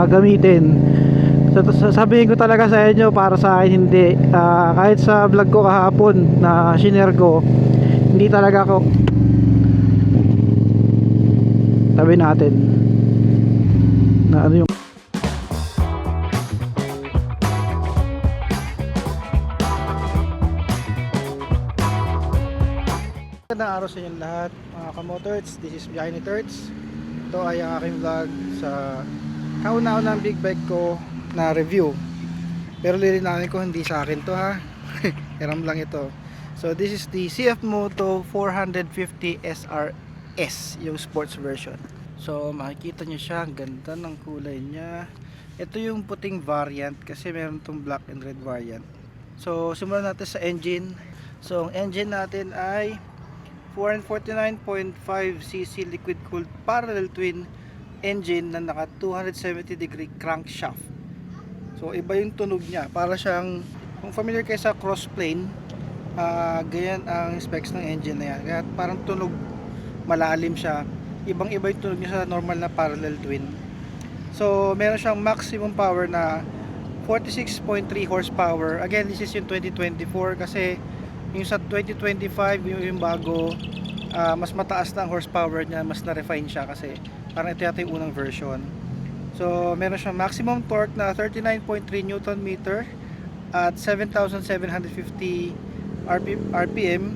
gamitin. So sabihin ko talaga sa inyo, para sa akin hindi. Kahit sa vlog ko kahapon na shinare ko, hindi talaga ako. Tabi natin na ano yung magandang araw sa inyo lahat mga kamotords. This is Behind the Turds. Ito ay ang aking vlog sa kauna-unang big bike ko na review. Pero lilinawin ko, hindi sa akin to ha. Hiram lang ito. So this is the CF Moto 450 SRS, yung sports version. So makikita nyo siya, ang ganda ng kulay niya. Ito yung puting variant kasi meron itong black and red variant. So simulan natin sa engine. So ang engine natin ay 449.5cc liquid cooled parallel twin engine na naka 270 degree crankshaft. So iba yung tunog niya, para siyang, kung familiar kayo sa crossplane, ganyan ang specs ng engine na yan. Kaya parang tunog, malalim siya. Ibang iba yung tunog niya sa normal na parallel twin. So meron siyang maximum power na 46.3 horsepower. Again, this is yung 2024 kasi yung sa 2025 yung bago, mas mataas na ang horsepower niya, mas na-refine siya kasi parang ito yata yung unang version. So meron siyang maximum torque na 39.3 Newton meter at 7,750 RPM.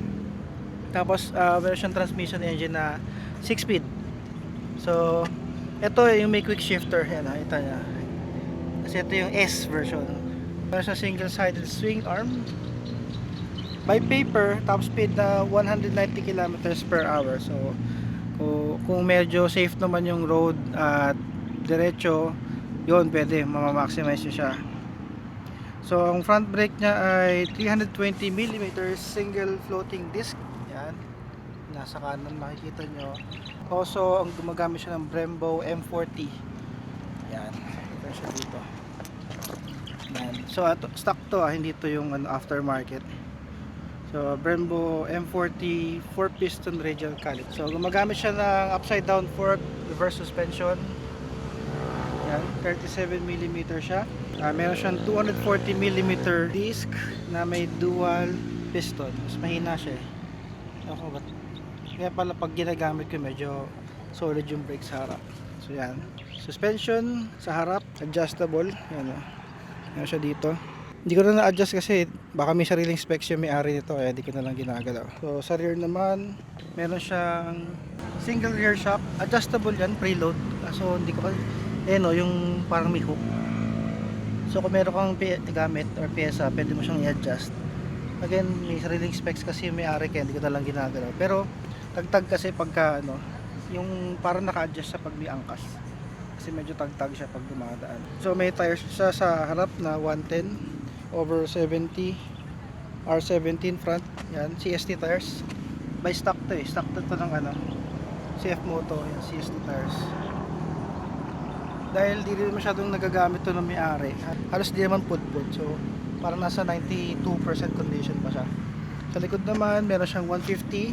Tapos meron siyang transmission engine na 6 speed. So ito yung may quick shifter, yan nakita niya, kasi ito yung S version. Meron siyang single sided swing arm by paper, top speed na 190 kilometers per hour. So kung medyo safe naman yung road at diretso, yun pwede mamamaximize siya. So ang front brake niya ay 320mm single floating disc. Yan, nasa kanan makikita nyo. Also ang gumagamit siya ng Brembo M40. Yan, ito siya dito. Yan. So stock to, hindi to yung aftermarket. So Brembo M40 4-piston radial caliper. So gumagamit siya ng upside down fork reverse suspension. Yan, 37mm siya. Meron siyang 240mm disc na may dual piston. Mas mahina siya eh. Ako ba't? Kaya pala pag ginagamit ko medyo solid yung brake sa harap. So yan. Suspension sa harap, adjustable. Yan o. Meron siya dito. Hindi ko na na-adjust kasi baka may sariling specs yung may-ari nito, kaya hindi ko na lang ginagalaw. So sa rear naman, meron siyang single rear shock. Adjustable yan, preload. So hindi ko no, yung parang may hook. So kung meron kang gamit or pyesa, pwede mo siyang i-adjust. Again, may sariling specs kasi yung may-ari, kaya hindi ko na lang ginagalaw. Pero tagtag kasi pagka yung parang naka-adjust sa pag may angkas. Kasi medyo tagtag siya pag dumadaan. So may tires siya sa harap na 110 over 70 R17 front. Yan, CST tires. By stock to eh. Stock to ng CF Moto. Yan, CST tires. Dahil di rin masyadong nagagamit to ng may-ari, halos di naman put-put. So parang nasa 92% condition pa siya. Sa likod naman, meron siyang 150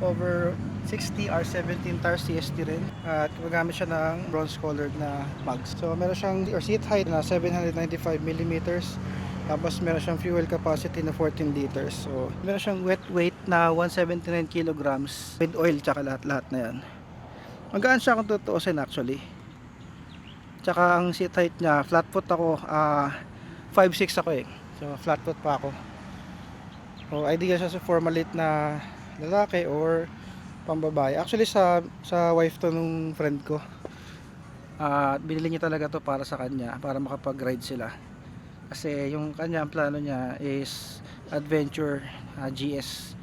over 60 R17 tires, CST rin. At gumagamit siya ng bronze colored na mags. So meron siyang seat height na 795mm. Tapos meron siyang fuel capacity na 14 liters. So meron siyang wet weight na 179 kilograms with oil tsaka lahat-lahat na yan. Magaan siya kung tutuusin actually. Tsaka ang seat height niya, flat foot ako, 5'6" ako eh. So flat foot pa ako. So ideal siya sa formalite na lalaki or pambabae. Actually sa wife to nung friend ko. Binili niya talaga to para sa kanya, para makapag-ride sila. Kasi yung kanya, ang plano niya is adventure GS.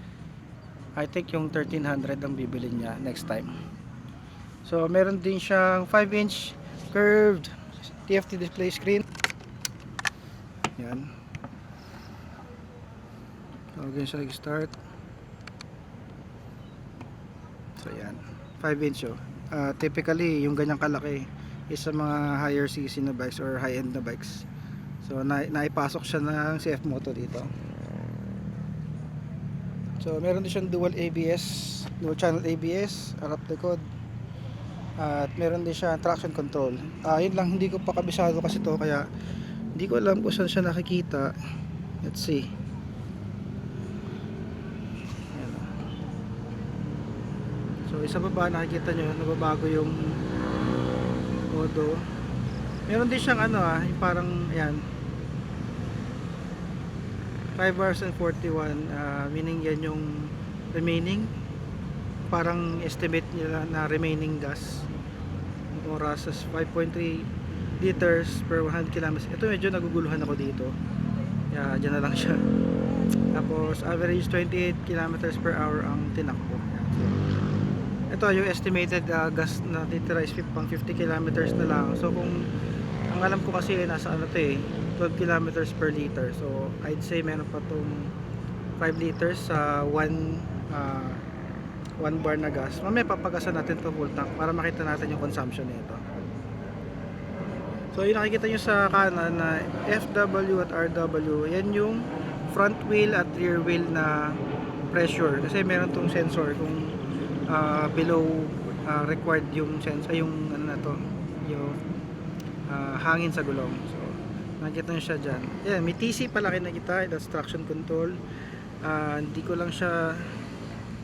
I think yung 1300 ang bibili niya next time. So meron din siyang 5-inch curved TFT display screen. Yan. So ganyan siya nag-start. So yan, 5-inch oh. Typically yung ganyang kalaki is sa mga higher cc na bikes or high end na bikes. So naipasok siya ng CF Moto dito. So meron din siyang dual ABS, dual channel ABS, harap likod. At meron din siya traction control. Yun lang, hindi ko pa kabisado kasi to, kaya hindi ko alam kung saan siya nakikita. Let's see. Ayan. So isa baba, nakikita nyo, nababago yung modo. Meron din siyang yung parang, ayan, 5 hours and 41, meaning yan yung remaining, parang estimate nila na remaining gas yung oras is 5.3 liters per 100 kilometers. Ito medyo naguguluhan ako dito, kaya dyan na lang siya. Tapos average 28 kilometers per hour ang tinakbo. Ito yung estimated gas na titira is pang 50 kilometers na lang. So kung ang alam ko kasi nasa 12 kilometers per liter. So I'd say meron pa tong 5 liters sa 1 bar na gas. Mamaya papagasan natin to full tank para makita natin yung consumption nito. So yung nakikita nyo sa kanan na FW at RW, yan yung front wheel at rear wheel na pressure. Kasi meron tong sensor kung below required yung sensor, yung yung hangin sa gulong. So nakikita nyo siya dyan. Yan, may TC pala kayo nakita, that's traction control. Hindi ko lang siya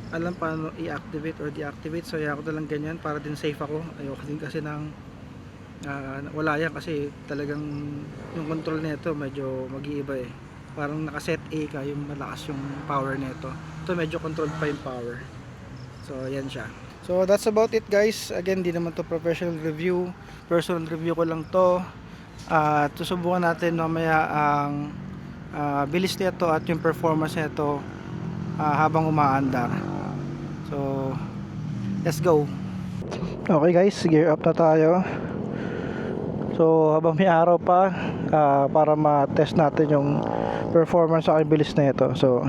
alam paano i-activate or deactivate, so ako na lang ganyan para din safe ako. Ayoko din kasi ng wala yan, kasi talagang yung control nito medyo mag-iiba eh. Parang nakaset A ka, yung malakas yung power nito. Ito medyo controlled pa yung power. So yan siya. So that's about it guys. Again, di naman to professional review, personal review ko lang to. At susubukan natin mamaya ang bilis nito at yung performance nito habang umaandar. So let's go. Okay guys, gear up na tayo. So habang may araw pa, para ma-test natin yung performance sa aking bilis na ito. So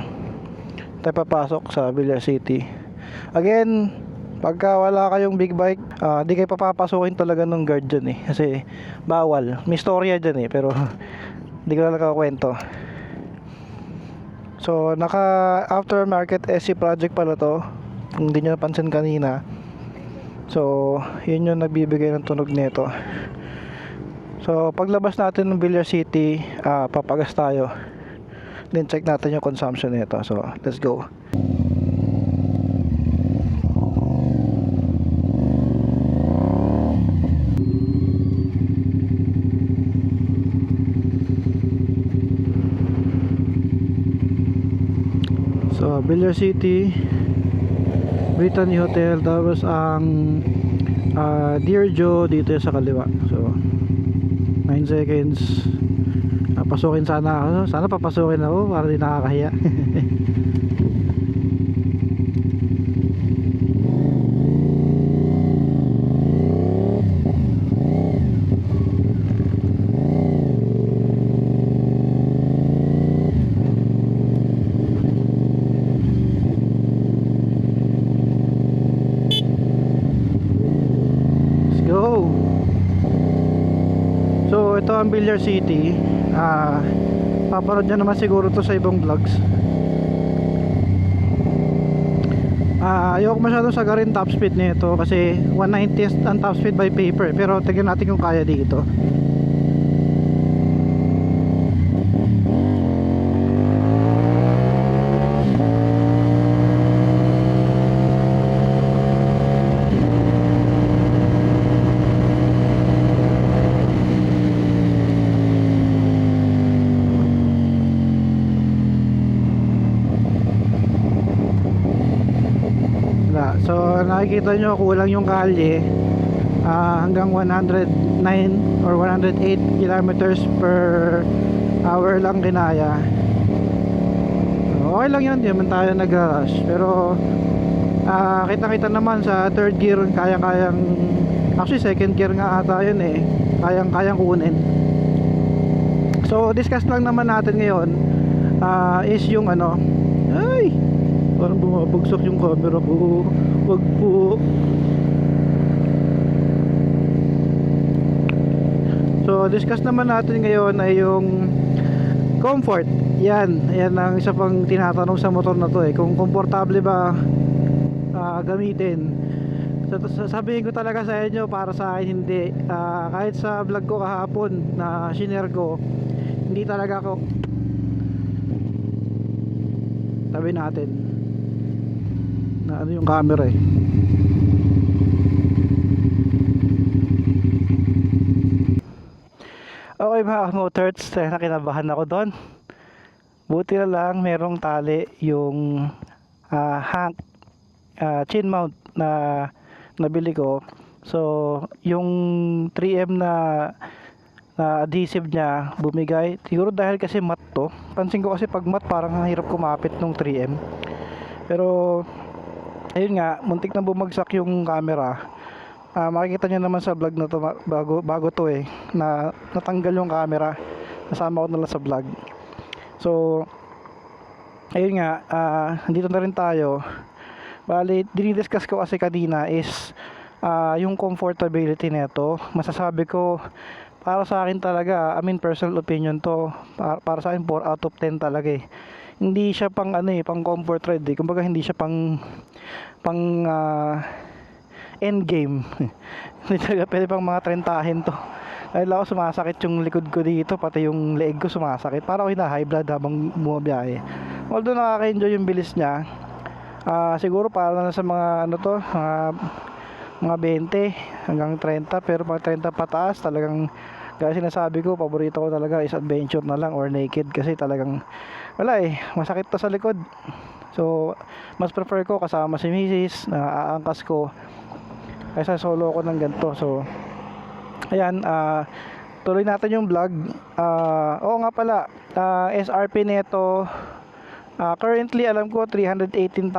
tayo papasok sa Villar City. Again, pagka wala kayong big bike, di kayo papapasukin talaga ng guard dyan eh, kasi bawal. May storya dyan eh, pero di ko na nakakwento. So naka aftermarket SC project pala to, kung di nyo napansin kanina. So yun yung nagbibigay ng tunog nito. So paglabas natin ng Villar City, papagas tayo, then check natin yung consumption nito. So let's go. So Villar City, Brittany Hotel, tapos ang Dear Joe dito sa kaliwa. So 9 seconds. Pasukin sana ako. Sana papasukin ako para di nakakahiya. So ito ang Villar City. Papanood nyo naman siguro to sa ibang vlogs. Ayoko masyadong sagarin top speed nito kasi 190 ang top speed by paper, pero tignan natin kung kaya dito. So nakikita nyo kulang yung kalye, hanggang 109 or 108 kilometers per hour lang kinaya. Okay lang yun, di naman tayo nag-rush, pero kita-kita naman sa third gear kayang-kayang, actually second gear nga ata yun eh, kayang-kayang kunin. So discuss lang naman natin ngayon is yung ay, parang bumabagsak yung camera ko. Wag po. So discuss naman natin ngayon ay yung comfort. Yan ang isa pang tinatanong sa motor na to eh, kung komportable ba gamitin. So sasabihin ko talaga sa inyo, para sa akin hindi. Kahit sa vlog ko kahapon na shinare ko, hindi talaga ako. Tabi natin na ano yung camera eh. Okay mga motors, nakinabahan ako doon. Buti na lang merong tali yung Hank chin mount na nabili ko. So yung 3M na adhesive niya bumigay. Siguro dahil kasi matte to. Pansin ko kasi pag matte parang ang hirap kumapit nung 3M. Pero ayun nga, muntik na bumagsak yung camera. Makikita nyo naman sa vlog na to, bago to eh, na natanggal yung camera. Nasama ko na lang sa vlog. So ayun nga, nandito na rin tayo. Bali, dinidiscuss ko kasi kanina is yung comfortability nito. Masasabi ko, para sa akin talaga, I mean personal opinion to, para sa akin 4 out of 10 talaga eh. Hindi siya pang ano eh, pang comfort ride eh. Kumbaga hindi siya pang end game. Hindi talaga pwede pang mga 30 to. Dahil ako sumasakit yung likod ko dito, pati yung leeg ko sumasakit. Para ako high blood habang bumabiyahe. Although nakaka-enjoy yung bilis niya, siguro para na sa mga ano to, mga 20 hanggang 30, pero mga 30 pataas talagang, kasi sinasabi ko, paborito ko talaga is adventure na lang or naked, kasi talagang wala eh, masakit to sa likod. So mas prefer ko kasama si misis na aangkas ko kaysa solo ko ng ganito. So ayan, tuloy natin yung vlog. Oo nga pala, SRP nito currently alam ko 318,900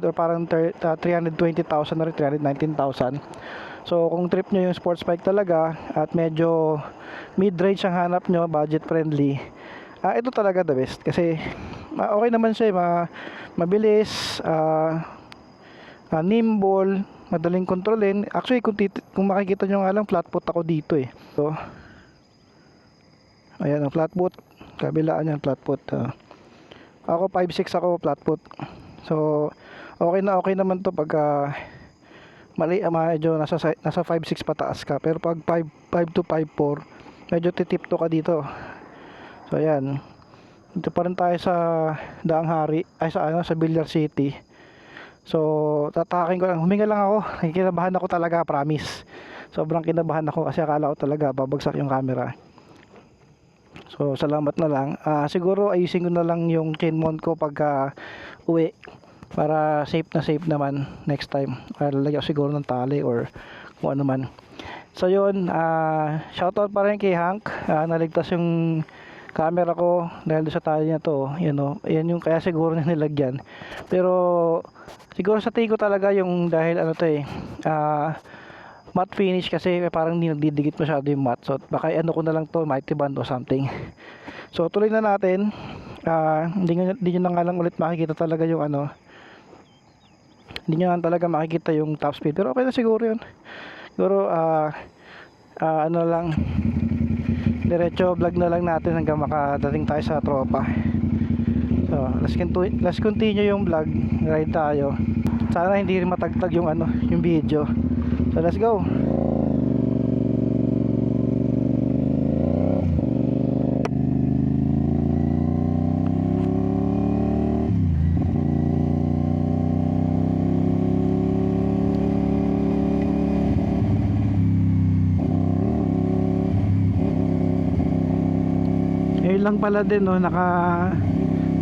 or parang 320,000 na rin, 319,000. So kung trip nyo yung sports bike talaga at medyo mid-range ang hanap nyo, budget friendly, ito talaga the best. Kasi okay naman siya, mabilis, nimble, madaling kontrolin. Actually kung makikita nyo nga lang, flat foot ako dito eh. So ayan ang flat foot, kabilaan yan flat foot. Ako 5'6", ako flat foot. So okay naman to pagka mali, medyo nasa 5'6" pataas ka. Pero pag 5'5" to 5'4", medyo titipto ka dito. So ayan, dito pa rin tayo sa Daang Hari, ay sa Villar City. So tatakin ko lang, huminga lang ako. Kinabahan ako talaga, promise. Sobrang kinabahan ako kasi akala ko talaga babagsak yung camera. So salamat na lang. Siguro ayusin ko na lang yung chain mount ko pagka uwi, para safe na safe naman next time. Lalagyan ko siguro ng tali or kung ano man. So yun, shoutout pa rin kay Hank. Naligtas yung camera ko dahil sa tali niya to. Yan yung kaya siguro na nilagyan. Pero siguro sa tingin ko talaga yung dahil ano to eh, matte finish, kasi parang hindi nagdidikit masyado yung matte. So baka ano ko na lang to, mighty band or something. So tuloy na natin. Hindi nyo na nga lang ulit makikita talaga yung ano, hindi nyo na talaga makikita yung top speed, pero okay na siguro yun. Siguro ano lang, diretso vlog na lang natin hanggang makadating tayo sa tropa. So let's continue yung vlog, ride tayo. Sana hindi rin matagtag yung ano, yung video. So let's go. Ngayon lang pala din no, naka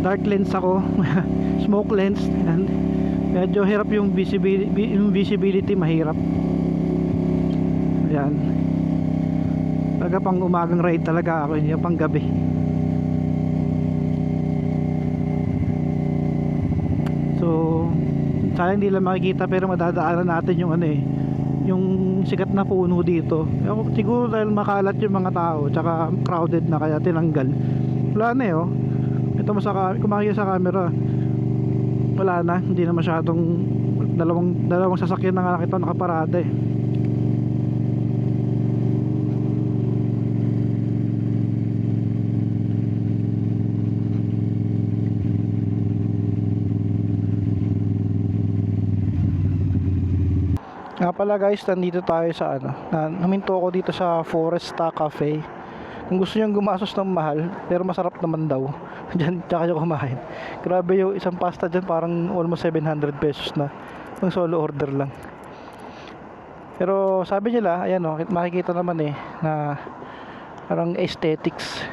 dark lens ako. Smoke lens, and medyo hirap yung visibility mahirap. Ayan, talaga pang umagang ride talaga ako, hindi pang gabi. So sayang hindi lang makikita, pero madadaanan natin yung ano eh, yung sikat na puno dito. Siguro dahil makalat yung mga tao, tsaka crowded na, kaya tinanggal. Wala na eh oh. Ito kung makikita sa camera, wala na, hindi na masyadong, dalawang sasakyan na nga nakita nakaparada eh. Nga pala guys, nandito tayo sa huminto ako dito sa Foresta Cafe. Kung gusto nyo gumastos ng mahal, pero masarap naman daw, dyan, tsaka nyo kumain. Grabe yung isang pasta dyan, parang almost 700 pesos na. Ang solo order lang. Pero sabi nila, ayan makikita naman na parang aesthetics.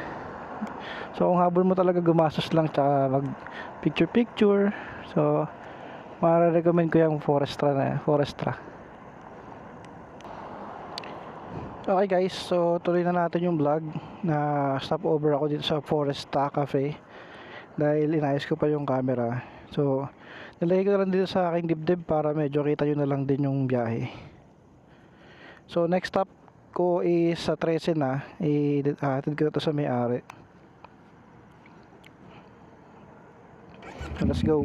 So kung habol mo talaga gumastos lang, tsaka mag picture. So, mara-recommend ko yung Forestra. Okay guys, so tuloy na natin yung vlog. Na stop over ako dito sa Foresta Cafe dahil inayos ko pa yung camera. So nilagay ko na lang dito sa aking dibdib para medyo kita nyo na lang din yung biyahe. So next stop ko is sa 13 na. Ihatid ko na to sa may-ari. So let's go.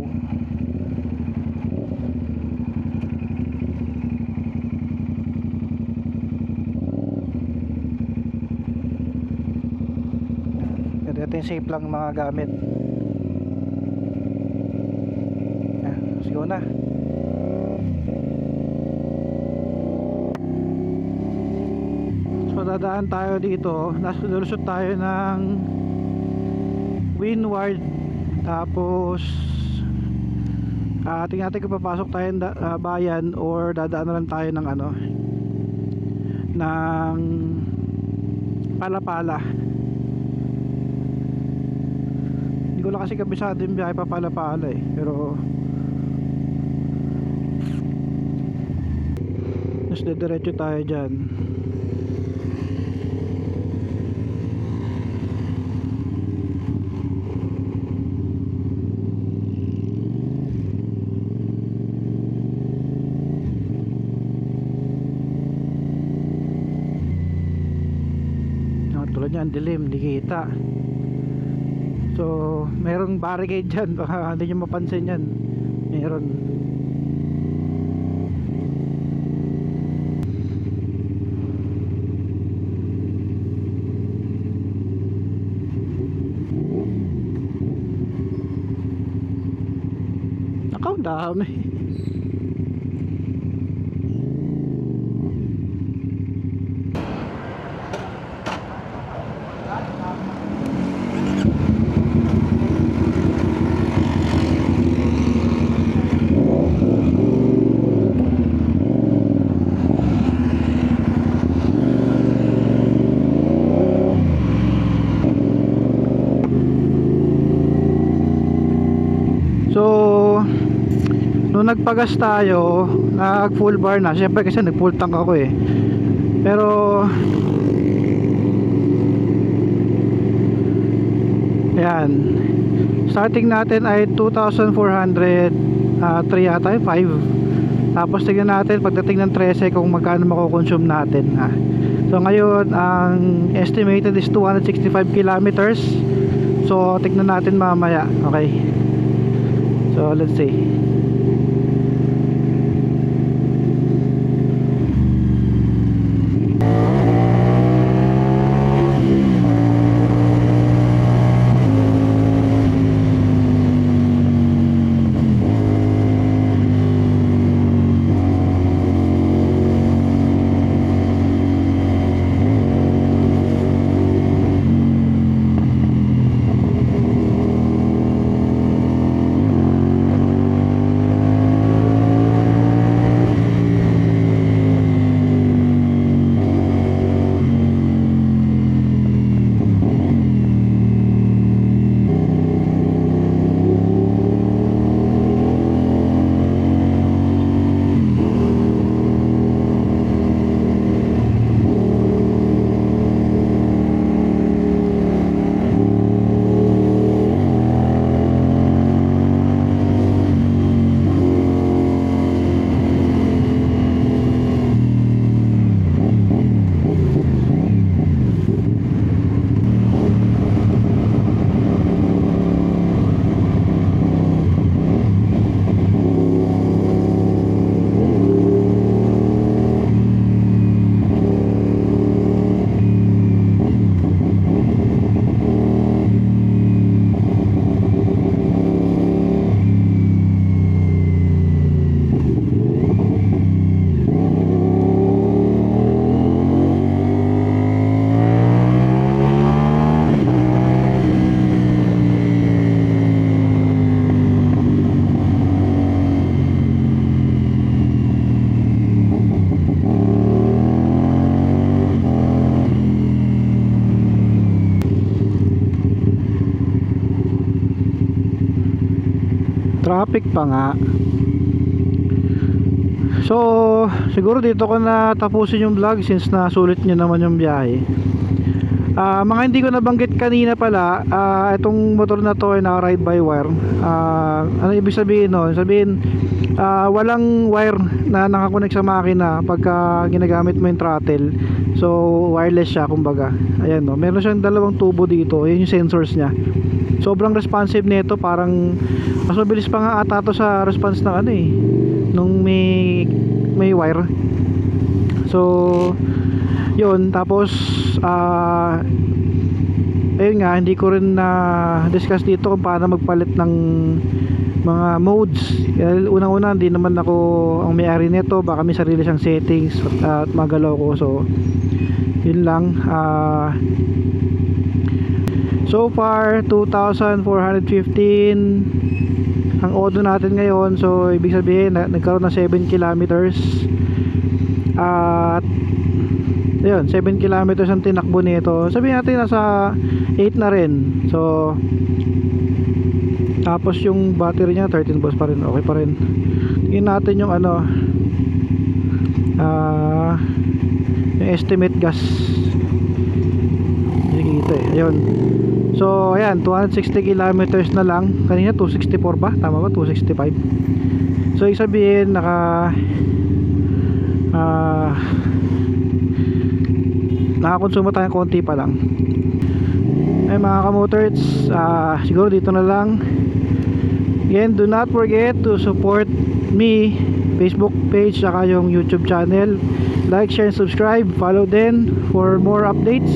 Ito yung safe lang mga gamit. Let's go na. So dadaan tayo dito. Lulusot tayo ng Windward. Tapos tingnan natin kung papasok tayo ng bayan or dadaan na lang tayo ng ng Palapala. Hindi ko lang kasi kabisado yung biyahe pa Palapala pero mas diretso tayo dyan. Tulad yan, dilim, hindi kita. So merong barricade dyan, baka hindi nyo mapansin yan. Meron. Nakaw, dami. So nung nagpagas tayo, nag full bar na. Siyempre kasi nag full tank ako pero ayan, starting natin ay 2,403 yata, 5. Tapos tignan natin pagdating ng 13 kung magkano mako-consume natin So ngayon ang estimated is 265 kilometers. So tignan natin mamaya. Okay, so let's see. traffic pa nga. So siguro dito ko na tapusin yung vlog since nasulit nyo naman yung biyahe. Mga hindi ko nabanggit kanina pala, itong motor na to ay naka ride by wire. Ano ibig sabihin no? Sabihin walang wire na nakakonect sa makina pagka ginagamit mo yung throttle. So wireless siya kumbaga. Ayan no, meron siyang dalawang tubo dito, yun yung sensors niya. Sobrang responsive nito, parang mas mabilis pa nga ata to sa response ng ano nung may wire. So yun, tapos ayun nga, hindi ko rin na discuss dito kung paano magpalit ng mga modes. Unang-una, hindi naman ako ang may-ari nito, baka may sarili siyang settings at magalaw ko. So yun lang. So far 2,415 ang odo natin ngayon. So ibig sabihin nagkaroon ng 7 kilometers at ayun, 7 kilometers ang tinakbo nito. Sabihin natin nasa 8 na rin. So tapos yung battery niya 13 volts pa rin, okay pa rin. Tingnan natin yung ano, yung estimate gas. Nakikita ayun. So ayan, 260 kilometers na lang. Kanina 264 ba? Tama ba? 265. So ibig sabihin nakakonsumo tayong konti pa lang. Ay mga kamotors, siguro dito na lang. Again, do not forget to support me, Facebook page saka yung YouTube channel. Like, share, and subscribe. Follow din for more updates.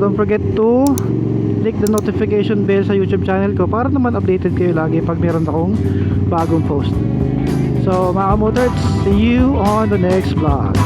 Don't forget to click the notification bell sa YouTube channel ko para naman updated kayo lagi pag meron akong bagong post. So mga kamotors, see you on the next vlog.